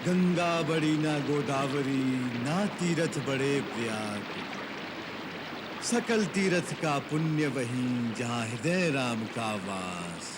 गंगा बड़ी ना गोदावरी, ना तीरथ बड़े प्रयाग। सकल तीरथ का पुण्य वहीं, जहाँ हृदय राम का वास।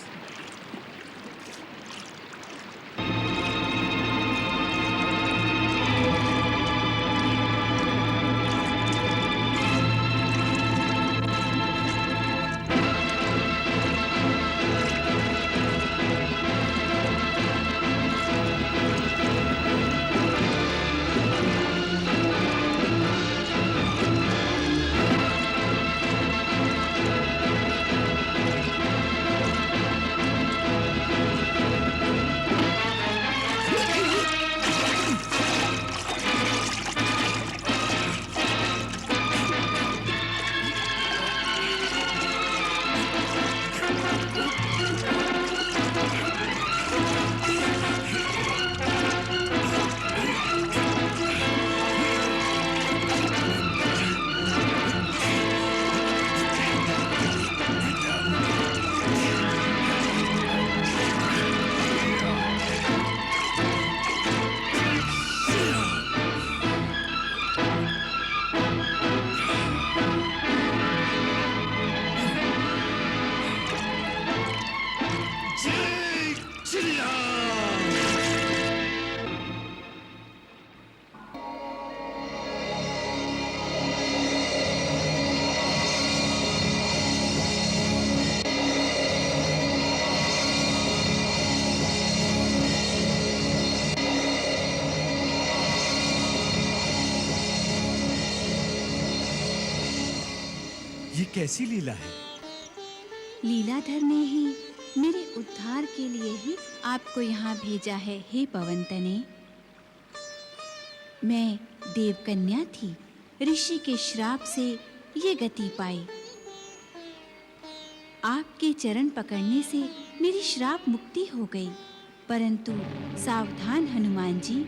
ये कैसी लीला है? लीलाधर ने ही मेरे उद्धार के लिए ही आपको यहाँ भेजा है, हे पवन तने। मैं देवकन्या थी, ऋषि के श्राप से ये गति पाई। आपके चरण पकड़ने से मेरी श्राप मुक्ति हो गई। परंतु सावधान हनुमान जी,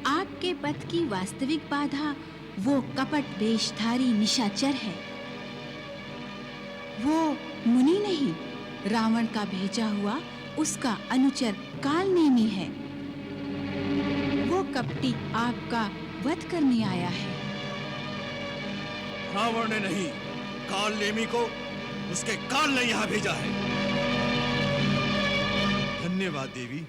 आपके पथ की वास्तविक बाधा वो कपट वेशधारी निशाचर है। वो मुनि नहीं, रावण का भेजा हुआ उसका अनुचर कालनेमी है। वो कपटी आपका वध करने आया है। रावण ने नहीं, कालनेमी को उसके काल ने यहाँ भेजा है। धन्यवाद देवी।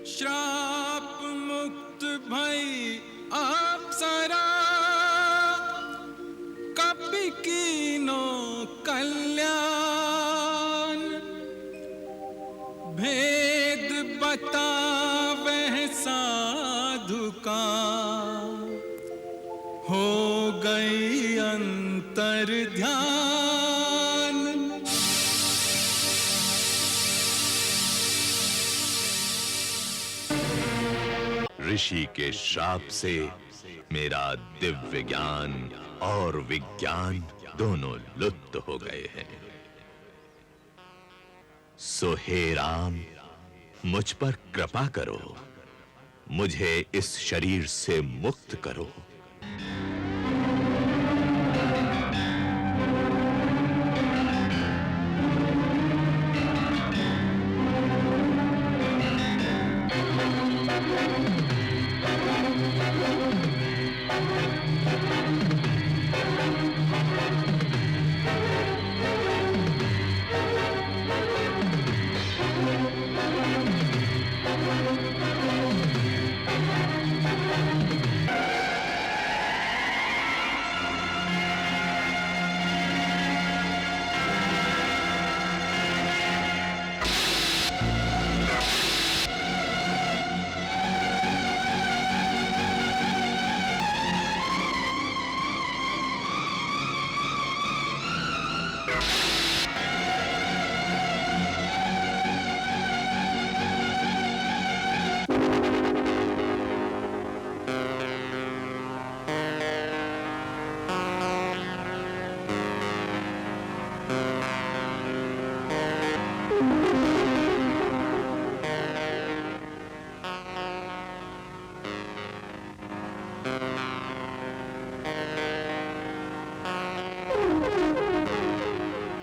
श्राप मुक्त भई अप्सरा, कपि कीनो कल्याण। भेद बतावे साधु का, हो गई अंतर ध्यान। ऋषि के श्राप से मेरा दिव्य ज्ञान और विज्ञान दोनों लुप्त हो गए हैं। सो हे राम, मुझ पर कृपा करो, मुझे इस शरीर से मुक्त करो।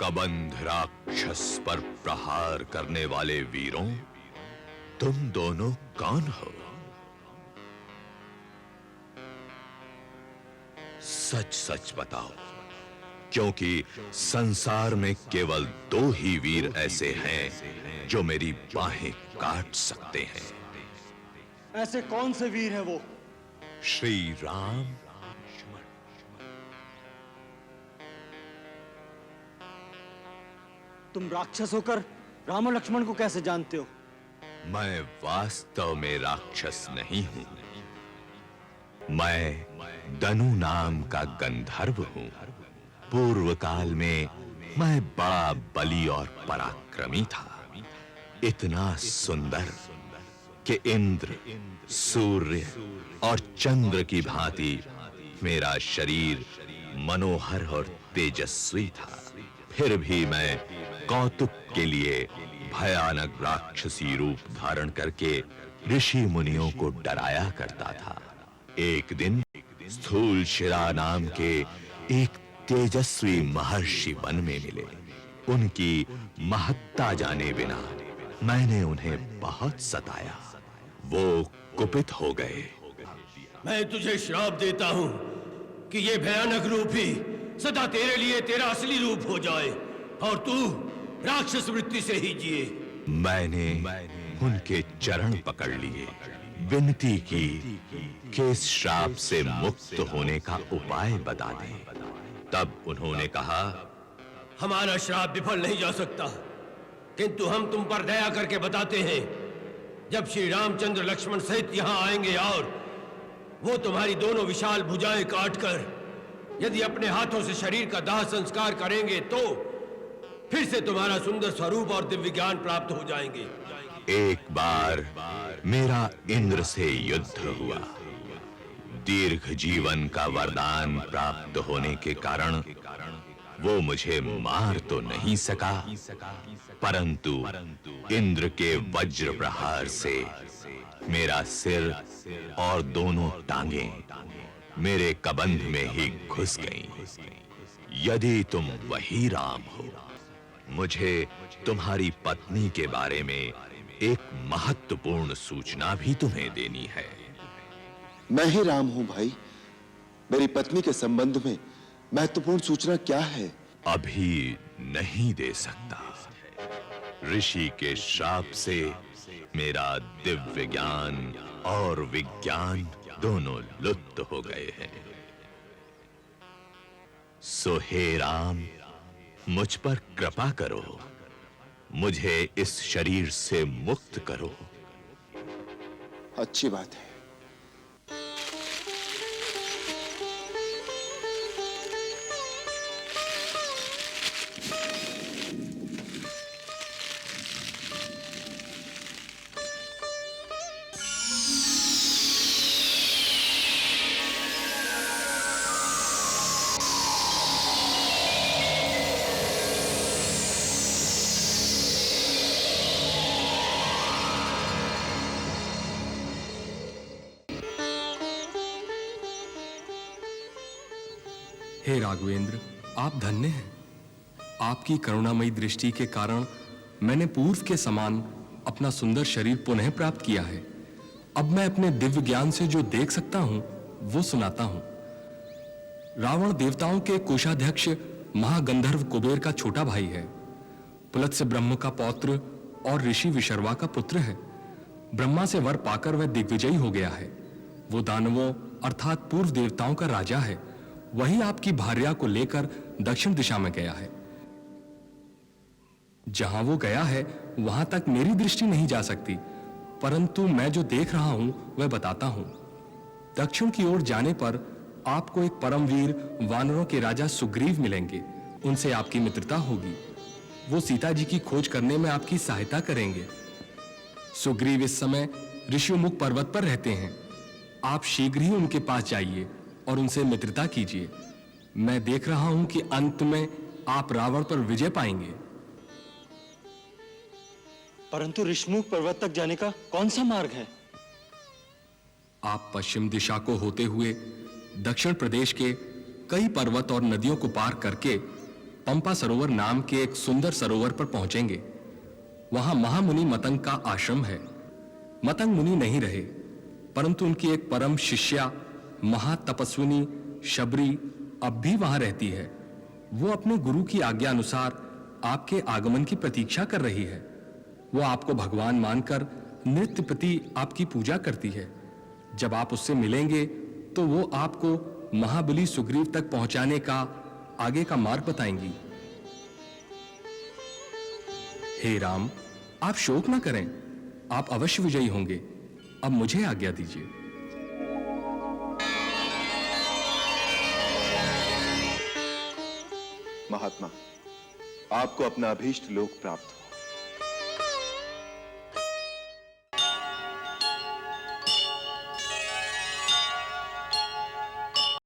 कबंध राक्षस पर प्रहार करने वाले वीरों, तुम दोनों कौन हो? सच सच बताओ, क्योंकि संसार में केवल 2 ही वीर ऐसे हैं जो मेरी बाहें काट सकते हैं। ऐसे कौन से वीर हैं वो? श्री राम। तुम राक्षस होकर राम और लक्ष्मण को कैसे जानते हो? मैं वास्तव में राक्षस नहीं हूं। मैं दनु नाम का गंधर्व हूं। पूर्व काल में मैं बड़ा बली और पराक्रमी था, इतना सुंदर कि इंद्र, सूर्य और चंद्र की भांति मेरा शरीर मनोहर और तेजस्वी था। फिर भी मैं कौतुक के लिए भयानक राक्षसी रूप धारण करके ऋषि मुनियों को डराया करता था। एक दिन स्थूल शिरा नाम के एक तेजस्वी महर्षि वन में मिले। उनकी महत्ता जाने बिना मैंने उन्हें बहुत सताया। वो कुपित हो गए। मैं तुझे श्राप देता हूं कि ये भयानक रूप ही सदा तेरे लिए तेरा असली रूप हो जाए और तू राक्षस वृत्ति से ही जिए। मैंने उनके चरण पकड़ लिए, विनती की कि इस श्राप से मुक्त होने का उपाय बता दें। तब उन्होंने कहा, हमारा श्राप विफल नहीं जा सकता, किंतु हम तुम पर दया करके बताते हैं, जब श्री रामचंद्र लक्ष्मण सहित यहाँ आएंगे और वो तुम्हारी दोनों विशाल भुजाएं काटकर यदि अपने हाथों से शरीर का दाह संस्कार करेंगे तो फिर से तुम्हारा सुंदर स्वरूप और दिव्य ज्ञान प्राप्त हो जाएंगे। एक बार मेरा इंद्र से युद्ध हुआ। दीर्घ जीवन का वरदान प्राप्त होने के कारण वो मुझे मार तो नहीं सका, परंतु इंद्र के वज्र प्रहार से मेरा सिर और दोनों टांगें मेरे कबंध में ही घुस गईं। यदि तुम वही राम हो, मुझे तुम्हारी पत्नी के बारे में एक महत्वपूर्ण सूचना भी तुम्हें देनी है। मैं ही राम हूं भाई। मेरी पत्नी के संबंध में महत्वपूर्ण सूचना क्या है? अभी नहीं दे सकता। ऋषि के श्राप से मेरा दिव्य ज्ञान और विज्ञान दोनों लुप्त हो गए हैं। सो हे राम, मुझ पर कृपा करो, मुझे इस शरीर से मुक्त करो। अच्छी बात है। हे राघवेंद्र, आप धन्य हैं। आपकी करुणामयी दृष्टि के कारण मैंने पूर्व के समान अपना सुंदर शरीर पुनः प्राप्त किया है। अब मैं अपने दिव्य ज्ञान से जो देख सकता हूं वो सुनाता हूं। रावण देवताओं के कोषाध्यक्ष महागंधर्व कुबेर का छोटा भाई है। पुलत्स्य ब्रह्म का पौत्र और ऋषि विशर्वा का पुत्र है। ब्रह्मा से वर पाकर वह दिग्विजयी हो गया है। वो दानवों अर्थात पूर्व देवताओं का राजा है। वही आपकी भार्या को लेकर दक्षिण दिशा में गया है। जहां वो गया है वहां तक मेरी दृष्टि नहीं जा सकती, परंतु मैं जो देख रहा हूं वह बताता हूं। दक्षिण की ओर जाने पर आपको एक परमवीर वानरों के राजा सुग्रीव मिलेंगे। उनसे आपकी मित्रता होगी। वो सीता जी की खोज करने में आपकी सहायता करेंगे। सुग्रीव इस समय ऋषिमुख पर्वत पर रहते हैं। आप शीघ्र ही उनके पास जाइए और उनसे मित्रता कीजिए। मैं देख रहा हूं कि अंत में आप रावण पर विजय पाएंगे। परंतु ऋषिमुख पर्वत तक जाने का कौन सा मार्ग है? आप पश्चिम दिशा को होते हुए दक्षिण प्रदेश के कई पर्वत और नदियों को पार करके पंपा सरोवर नाम के एक सुंदर सरोवर पर पहुंचेंगे। वहां महामुनि मतंग का आश्रम है। मतंग मुनि नहीं रहे, परंतु उनकी एक परम शिष्या महातपस्विनी शबरी अब भी वहां रहती है। वो अपने गुरु की आज्ञा अनुसार आपके आगमन की प्रतीक्षा कर रही है। वो आपको भगवान मानकर नित्य प्रति आपकी पूजा करती है। जब आप उससे मिलेंगे तो वो आपको महाबली सुग्रीव तक पहुंचाने का आगे का मार्ग बताएंगी। हे राम, आप शोक न करें, आप अवश्य विजयी होंगे। अब मुझे आज्ञा दीजिए। महात्मा, आपको अपना अभीष्ट लोक प्राप्त हो।